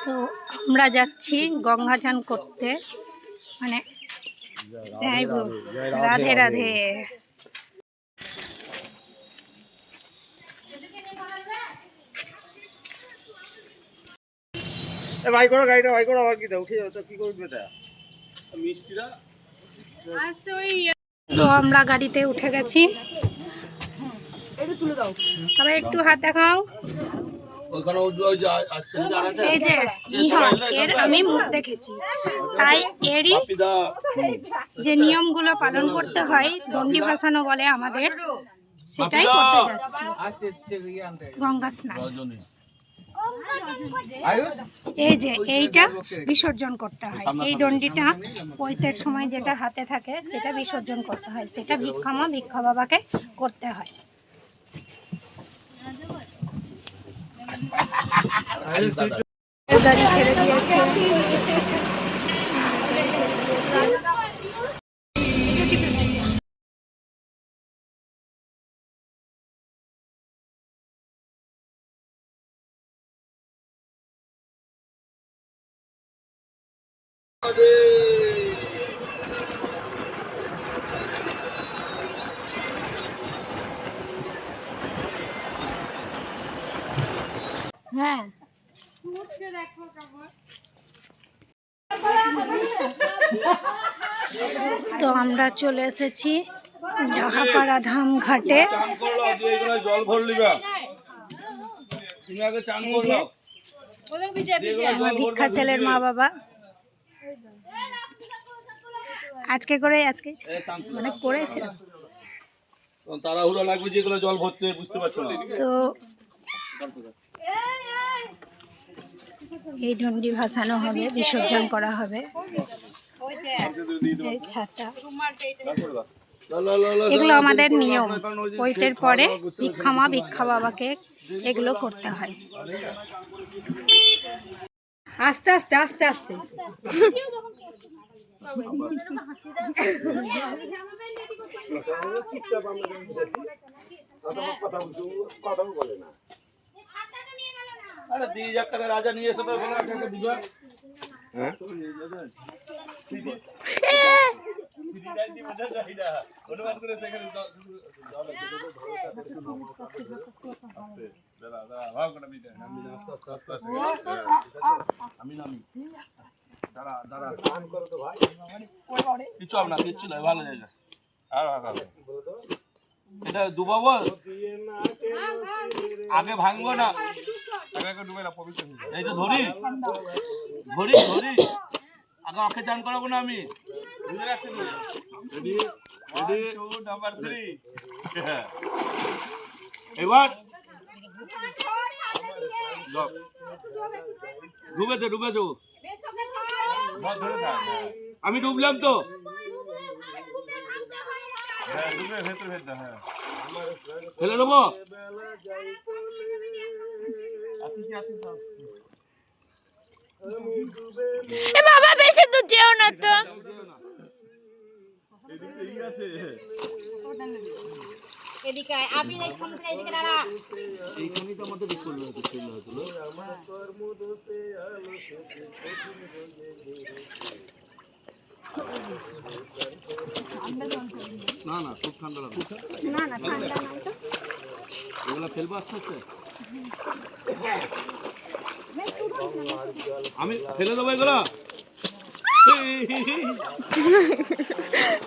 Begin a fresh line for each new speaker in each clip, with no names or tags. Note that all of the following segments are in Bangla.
তো আমরা যাচ্ছি গঙ্গা চান করতে, মানে রাধে রাধে।
ভাই করো গাড়িটা, ভাই করো, আবার কি দাও উঠে যাও তো, কি করবে এটা মিষ্টিরা।
তো আমরা গাড়িতে উঠে গেছি, সবাই একটু হাত দেখাও। এই যে এর আমি মুখ দেখেছি, তাই এরই যে নিয়মগুলো পালন করতে হয়, দণ্ডি ভাসানো বলে আমাদের, সেটাই করতে যাচ্ছি। গঙ্গা স্নান, এই যে এইটা বিসর্জন করতে হয়, এই দণ্ডিটা পৈতের সময় যেটা হাতে থাকে সেটা বিসর্জন করতে হয়, সেটা ভিক্ষা বাবাকে করতে হয়। গাড়ি ছেড়ে দিয়েছে, হ্যাঁ তো আমরা চলে এসেছি ডাহাপাড়া ধাম ঘাটে। আমার ভিক্ষা ছেলের মা বাবা আজকে মানে করেছে,
তাড়াহুড়ো লাগবে যেগুলো জল ভরতে, বুঝতে পারছো না
তো এই দণ্ডি ভাসানো হবে, বিসর্জন করা হবে। এই ছাতা, এগুলো আমাদের নিয়ম, পৈতের পরে ভিক্ষা বাবাকে এগুলো করতে হয়। আস্তে আস্তে আস্তে আস্তে
আরে দিয়ে যাক, রাজা নিয়ে এসে তো দিবা। হ্যাঁ কিছু না, কিচ্ছু নয়, ভালো জায়গা। এটা ডুবাবো, আগে ভাঙবো না, এই তো ধরি ধরি ধরি, আগে ওকে চান করাবো না আমি। এবার ডুবেছো ডুবেছো, আমি ডুবলাম তো, ফেলে দেবো।
বাবা বেশি দূর যেও না তো, এদিকে আপনি এই সামনে এদিকে দাঁড়া,
এইখানেই তো আমাদের করলো হতো। না না, খুব ঠান্ডা লাগবে,
না না ঠান্ডা নাই তো,
এগুলো ফেলবো আস্তে আস্তে, আমি ফেলে দেবো এগুলো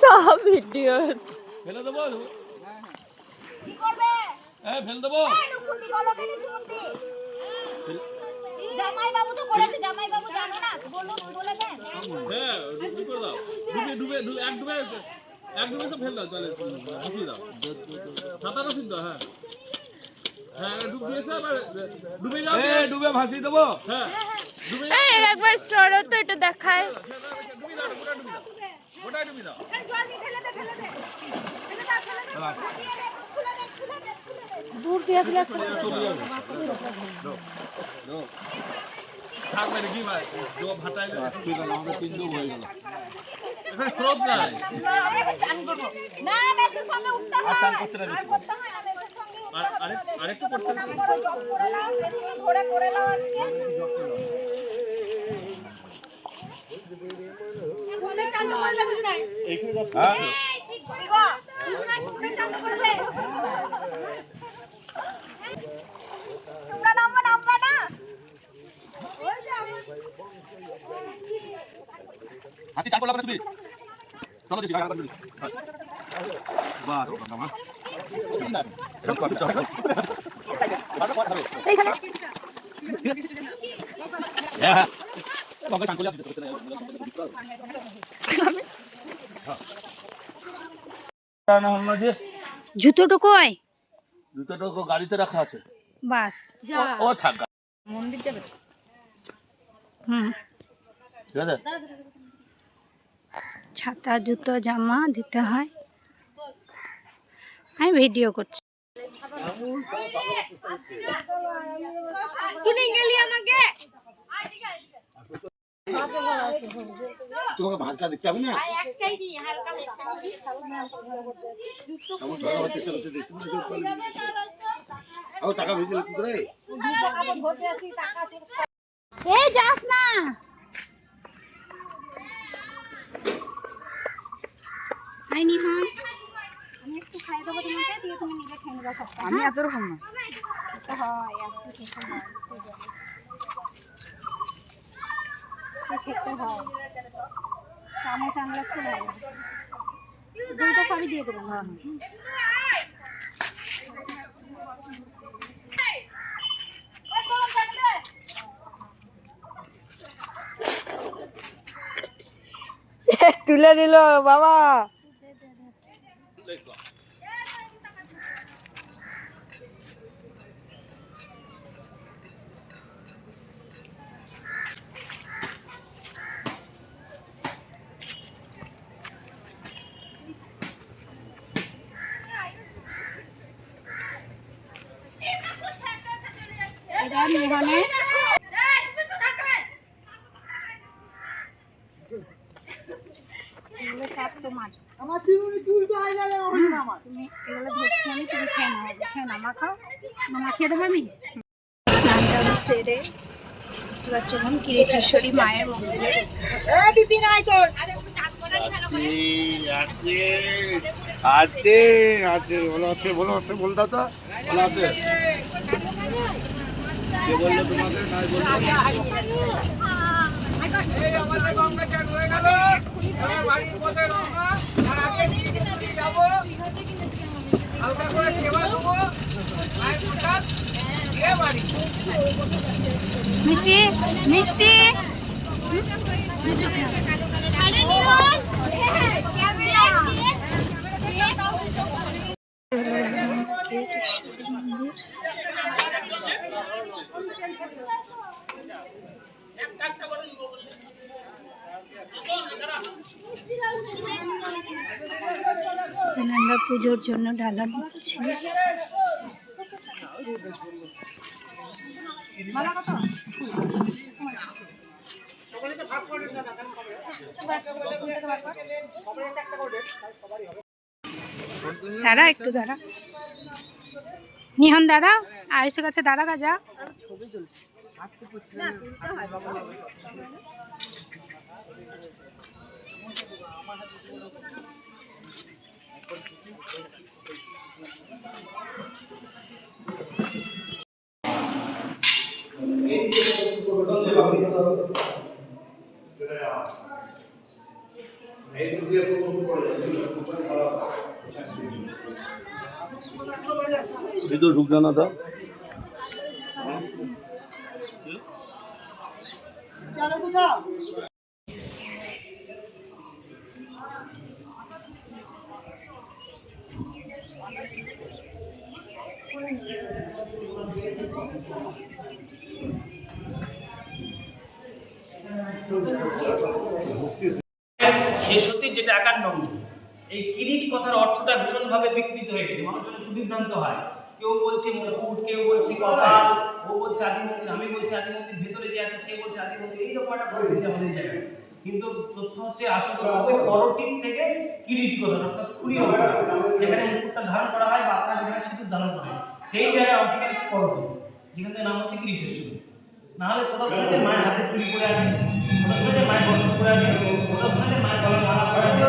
সব ভিডিও
ফেলে দেবো। কি করবে? হ্যাঁ ফেলে দেবো।
জামাই বাবু তো করেছে, জামাই বাবু জানো না, বলে দেন।
হ্যাঁ ডুবে করে দাও, ডুবে এক ডুবে সব ফেল দাও, তাহলে ভাসিয়ে দাও, সাঁতারও শিখতে। হ্যাঁ হ্যাঁ ডুব দিয়েছে, আবার ডুবে যাও, ডুবে ভাসিয়ে দেবো। হ্যাঁ ডুবে
একবার সরো তো, একটু দেখায়,
গোটায় ডুবি দাও।
জল দিয়ে ফেলে দে
দূর দিয়ে দিলে
চলে যাবে, থাকবে নাকি ভাই, জল ভাটাইলে ঠিক আছে, আমাদের তিন ডুব হয়ে গেল, এখানে স্রোত নাই।
না মেসের সঙ্গে উঠতে হয়,
চান করতে না,
আর করতে হয় না, মেসের সঙ্গে উঠতে হবে।
আরেকটু করতে হবে,
জব করে নাও, মেসে ধরে করে নাও আজকে। তোমরা নামবা না
হাসি চাপ লাগবে তুমি চলো দিছি গাড়ি দিছি বাহ বাবা
এইখানে
হ্যাঁ বাবা কান কোলা না হল যে
জুতোটা কই?
জুতোটা গাড়িতে রাখা আছে।
বাস
ও থাক
মন্দির যাবে।
ঠিক আছে।
ছাতা জুতো জামা দিতে হয়। আমি ভিডিও করছি।
তুই গেলি আমাকে
তোমাকে ভাষা দেখতে হবে না
একটাই দি হালকা
ও টাকা ভেজে কি করে
এই যাস না। আইনি হ্যাঁ
আমি একটু খাই দেবো তোমাকে দিয়ে তুমি নিজে খেয়ে নেবা সবটা।
আমি এত রকম না।
তো হয় আজকে খেতে হয় খেতে হয় চামচ আনলে খুব ভালো দুইটা সবই দিয়ে দেবো।
তুলে দিল বাবা।
এটা নিহনে এগুলো সব তোমার। তুমি এগুলো ধরছি আমি, তুমি খেয়ে নাও মা খাও মামা খেয়ে দেবো আমি।
স্নান টান সেরে এবার চলুন কিরিটেশ্বরী মায়ের মন্দিরে।
আছে আছে ভালো আছে ভালো আছে বল দাও তো ভালো আছে কে বললো তোমাকে নাই বললো
আমাদের গঙ্গা চান হয়ে গেল আমার বাড়ির পথে রওনা আর আগে দিকে যাবো হালকা করে সেবা দেবো মায়ের প্রসাদ দিয়ে বাড়ি
মিষ্টি মিষ্টি আমরা পুজোর জন্য ডালা নিচ্ছি। দাঁড়া একটু দাঁড়া, নিহন দাঁড়া, আয়ুষের কাছে দাঁড়া যা।
ভিতর ঢুক জানা था
এই সত্যি যেটা 51 নম্বর এই কিরিট কথার অর্থটা ভীষণভাবে বিকৃত হয়ে গেছে, মানুষ অনেক বিভ্রান্ত হয়। কেউ বলছে মুকুট, কেউ বলছে কপাল, ও বলছে আদি মন্দির, আমি বলছি আদি মন্দির ভেতরে যে আছে সে বলছে আদি মন্দির। এইরকম একটা পরিস্থিতি আমাদের জায়গায়। কিন্তু তথ্য হচ্ছে আসল কথা হচ্ছে করটিক থেকে কিরিট কথা, অর্থাৎ খুলি অংশ যেখানে মুকুটটা ধারণ করা হয় বা আপনারা যেখানে সিঁদুর ধারণ করেন সেই জায়গায় অংশটা হচ্ছে করটিক, যেখানে নাম হচ্ছে কিরিটেশ্বরী। না হলে কোথাও শুনেছেন মায়ের হাতে চুরি পড়ে আছে, কোথাও শুনেছেন মায়ের বস্ত্র পড়ে আছে, কোথাও শুনেছেন মায়ের গলার মালা পড়ে আছে,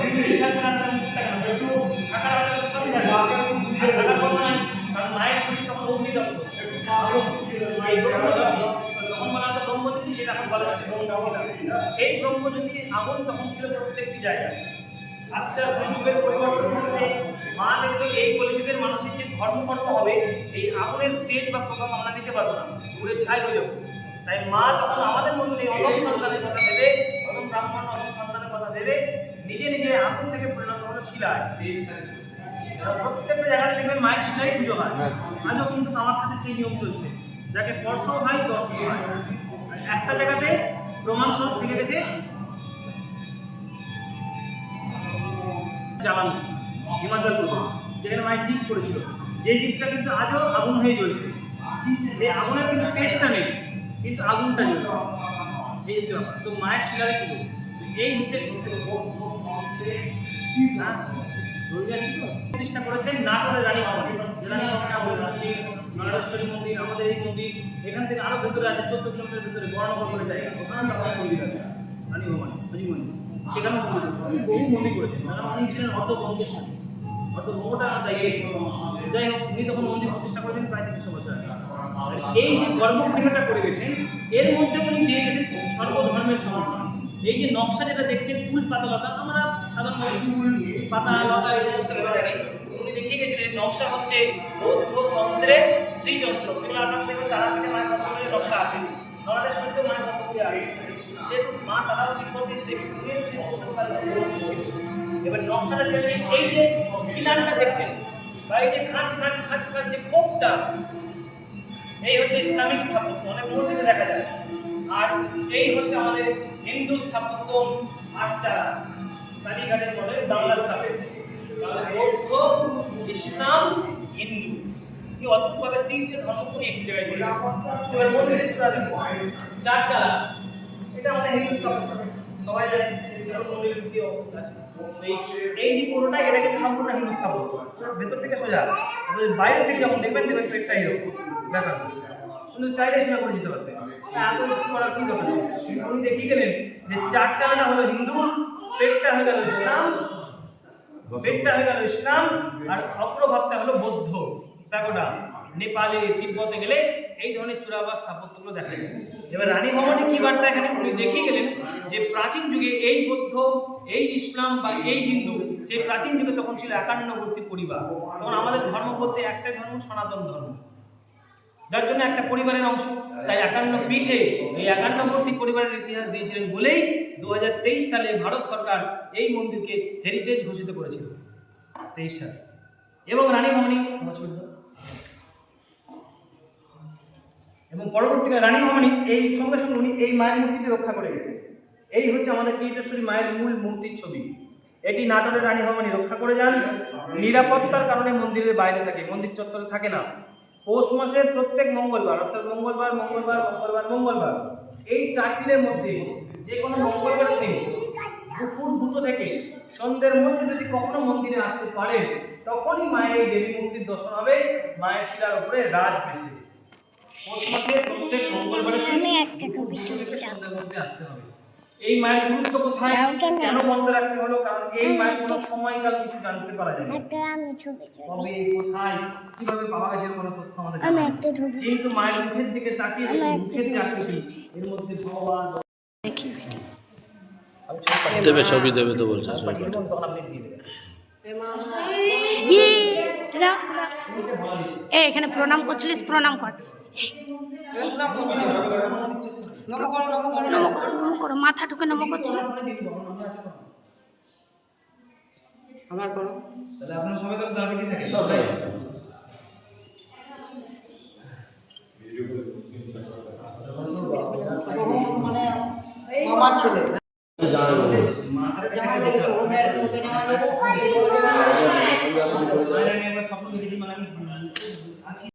কিছুই থাকবে না, তার মুখটা কেন? একটু থাকার আগে সবই থাকবে, আর থাকার কথা নয়, কারণ মায়ের শরীর তখন অগ্নিদগ্ধ। এই ব্রহ্মজ্যোতি, তখন বলা হতো ব্রহ্মজ্যোতি, যেটা এখন বলা হচ্ছে ব্রহ্মজ্যোতি। সেই ব্রহ্মজ্যোতি আগুন তখন ছিল প্রত্যেকটি জায়গায়। আস্তে আস্তে যুগের পরিবর্তন হচ্ছে, মা দেখবে এই কলিযুগের মানুষের যে ধর্মকর্ম হবে, এই আগুনের তেজ বা প্রভাব আমরা নিতে পারবো না, পুরে ছাই হয়ে যাবো। তাই মা তখন আমাদের মতন এই অদম সন্তানের কথা ভেবে, অদম ব্রাহ্মণ অদম সন্তানের কথা ভেবে নিজে নিজে আগুন থেকে পরিণত হলো শিলায়। প্রত্যেকটা জায়গায় দেখবেন মায়ের শিলাই পুজো হয়, আজও কিন্তু আমার কাছে সেই নিয়ম চলছে, যাকে স্পর্শ হয় দর্শন হয়। একটা জায়গাতে প্রমাণস্বরূপ থেকে গেছে জ্বালানো, হিমাচল প্রদেশ, যেখানে মায়ের জিপ করেছিল, যে জিপটা কিন্তু আজও আগুন হয়ে জ্বলছে। সেই আগুনের কিন্তু টেস্টটা নেই, কিন্তু আগুনটা জ্বলছে। এই হচ্ছে ব্যাপার। তো মায়ের শিলারে পুজো, এই হচ্ছে প্রতিষ্ঠা করেছেন নাটোরের রানী ভবানী, যে রানী ভবানী মন্দির, নাগেশ্বরী মন্দির, আমাদের এই মন্দির, এখান থেকে আরো ভেতরে আছে 14 কিলোমিটার ভেতরে বর্ণনগর বলে জায়গা, ওখানে তার মন্দির আছে রানী ভবানী হাজি মন্দির, সেখানেও মন্দির বহু মন্দির করেছেন। কারণ উনি ছিলেন অর্ধবঙ্গেশ্বরী, অর্ধবঙ্গটা দায়িত্ব। যাই হোক, উনি তখন মন্দির প্রতিষ্ঠা করেছেন প্রায় 300 বছর আগে। এই যে গর্ভগৃহটা করে গেছেন, এর মধ্যে উনি দিয়ে গেছেন সর্বধর্মের সমন্বয়। এই যে নকশা যেটা দেখছেন, ফুল পাতা লতা, আমরা সাধারণত ফুল পাতা লতা এই সমস্ত জানি, উনি দেখিয়ে গেছিলেন নকশা হচ্ছে বৌদ্ধ তন্ত্রে শ্রীযন্ত্র। এগুলো আপনার দেখবেন তারাপীঠে মায়ের কতগুলি নকশা আছে, আমাদের সত্যি মায়ের কতগুলি আছে, যেহেতু মা তারাও তিব্বতী দেবী। এবার নকশাটা ছেড়ে এই যে খিলানটা দেখছেন, বা এই যে খাঁচ খাঁচ খাঁচ খাঁচ যে কোপটা, এই হচ্ছে ইসলামিক স্থাপত্য, অনেক মন্দিরে দেখা যায়। আর এই হচ্ছে আমাদের হিন্দু স্থাপত্য, আর্চারা কালীঘাটের মধ্যে বাংলা স্থাপত্য, বৌদ্ধ, ইসলাম, হিন্দু, কি অদ্ভুতভাবে 3টে ধর্মকে একটি জায়গায় নিয়ে এবার মন্দিরের চূড়া দেখো, চারচালা, এটা আমাদের হিন্দু স্থাপত্য, সবাই জানে মন্দিরের প্রতি অবস্থা আছে। এই যে পুরোটা, এটা কিন্তু সম্পূর্ণ হিন্দু স্থাপত্য, ভেতর থেকে সোজা, বাইরে থেকে যখন দেখবেন দেখবেন পেটটা এরকম ব্যাপার, কিন্তু চাইলে সেটা করে যেতে পারতেন, এত কিছু করার কি দরকার ছিল? উনি দেখিয়ে গেলেন যে চারচালাটা হলো হিন্দু, পেটটা হয়ে গেল ইসলাম, আর অগ্রভাগটা হলো বৌদ্ধ প্যাগোডা। নেপালে, তিব্বতে গেলে এই ধরনের চূড়া বা স্থাপত্যগুলো দেখা যায়। এবার রানী ভবানী কি বার্তা এখানে উনি দেখিয়ে গেলেন যে প্রাচীন যুগে এই বৌদ্ধ, এই ইসলাম বা এই হিন্দু, সেই প্রাচীন যুগে তখন ছিল 51টি পরিবার। তখন আমাদের ধর্ম বলতে একটাই ধর্ম, সনাতন ধর্ম, যার জন্য একটা পরিবারের অংশ। তাই 51 পীঠে এই 51টি পরিবারের ইতিহাস দিয়েছিলেন বলেই 2023 সালে ভারত সরকার এই মন্দিরকে হেরিটেজ ঘোষিত করেছিল, 23 সালে। এবং রানী ভবানী এবং পরবর্তীকালে রানী ভবানী এই সঙ্গে সঙ্গে উনি এই মায়ের মূর্তিটি রক্ষা করে গেছেন। এই হচ্ছে আমাদের কিরিটেশ্বরী মায়ের মূল মূর্তির ছবি। এটি নাটোরের রানী ভবানী রক্ষা করে যান। নিরাপত্তার কারণে মন্দিরের বাইরে থাকে, মন্দির চত্বরে থাকে না। পৌষ মাসের প্রত্যেক মঙ্গলবার, অর্থাৎ মঙ্গলবার এই 4 দিনের মধ্যে যে কোনো মঙ্গলবার দিন দুপুর 2টো থেকে সন্ধ্যের মধ্যে যদি কখনো মন্দিরে আসতে পারে, তখনই মায়ের এই দেবী মূর্তির দর্শন হবে, মায়ের শিলার উপরে রাজ বেশে। পৌষ মাসের প্রত্যেক মঙ্গলবারে সন্ধ্যের মধ্যে আসতে হবে। এই মায়ের গুরুত্ব কোথায়, কেন বন্ধ রাখতে হলো? কারণ এই মায়ের কোনো সময়কাল কিছু জানতে পারা যায় না, কবে কোথায় কিভাবে পাওয়া গেছে কোনো তথ্য আমাদের জানা নেই। কিন্তু মায়ের মুখের দিকে তাকিয়ে মুখের যে আকৃতি, এর মধ্যে ভগবান
দেবে, ছবি দেবে তো বলছে,
তখন আপনি দিয়ে দেবেন।
এখানে প্রণাম করছিলিস, প্রণাম কর, নম করো, মাথা ঠুকে নম করছিল।
আমার করো,
তাহলে আপনারা সবাই তো দাঁড়িয়ে থাকে সবাই।
মানে আমার ছেলে
স্বপ্ন দেখেছি, মানে আমি আছি।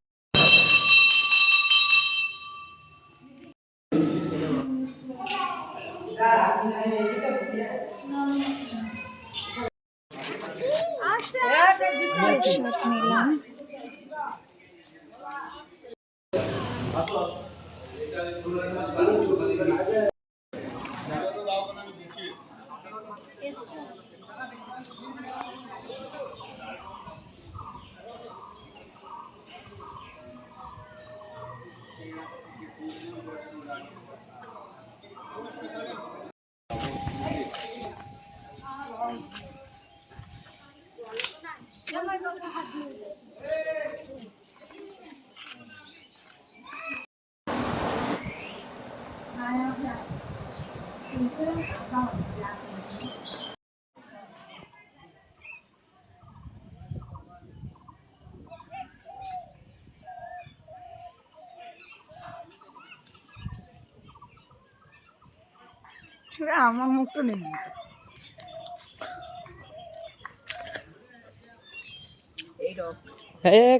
আমার মুখটা নেই।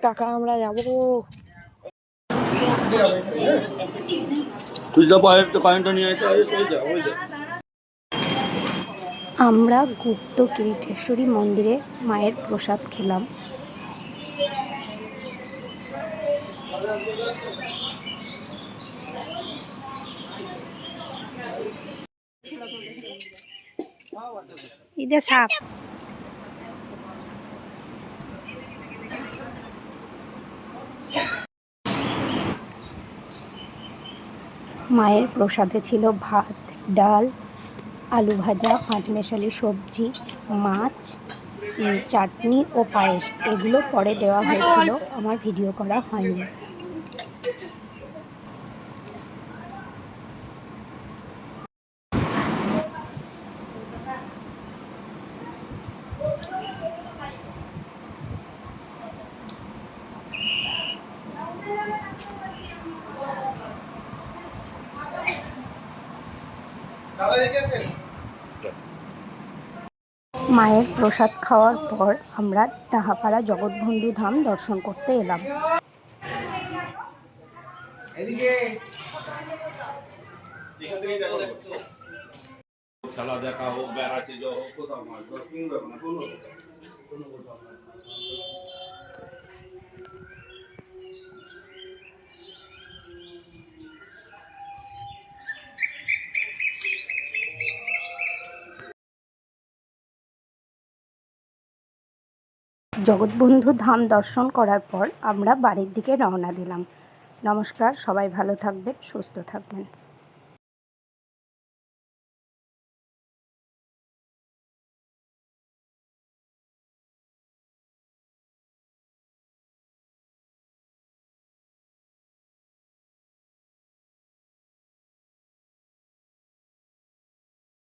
কাকা আমরা যাবো।
তুই যা পয়েন্টটা নিয়ে আয়, ওই যা ওই যা।
আমরা গুপ্ত কিরিটেশ্বরী মন্দিরে মায়ের প্রসাদ খেলাম। ঈদে সাপ মায়ের প্রসাদে ছিল ভাত, ডাল, আলু ভাজা, পাঁচমেশালি সবজি, মাছ, চাটনি ও পায়েস। এগুলো পরে দেওয়া হয়েছিল, আমার ভিডিও করা হয়নি। মায়ের প্রসাদ খাওয়ার পর আমরা ডাহাপাড়া জগৎবন্ধু ধাম দর্শন করতে এলাম।
খেলা দেখা হোক, বেড়াতে যাওয়া হোক, কোথাও মাছ ধরা কিনবে না কোনো।
জগৎবন্ধু ধাম দর্শন করার পর আমরা বাড়ির দিকে রওনা দিলাম। নমস্কার, সবাই ভালো থাকবেন, সুস্থ থাকবেন।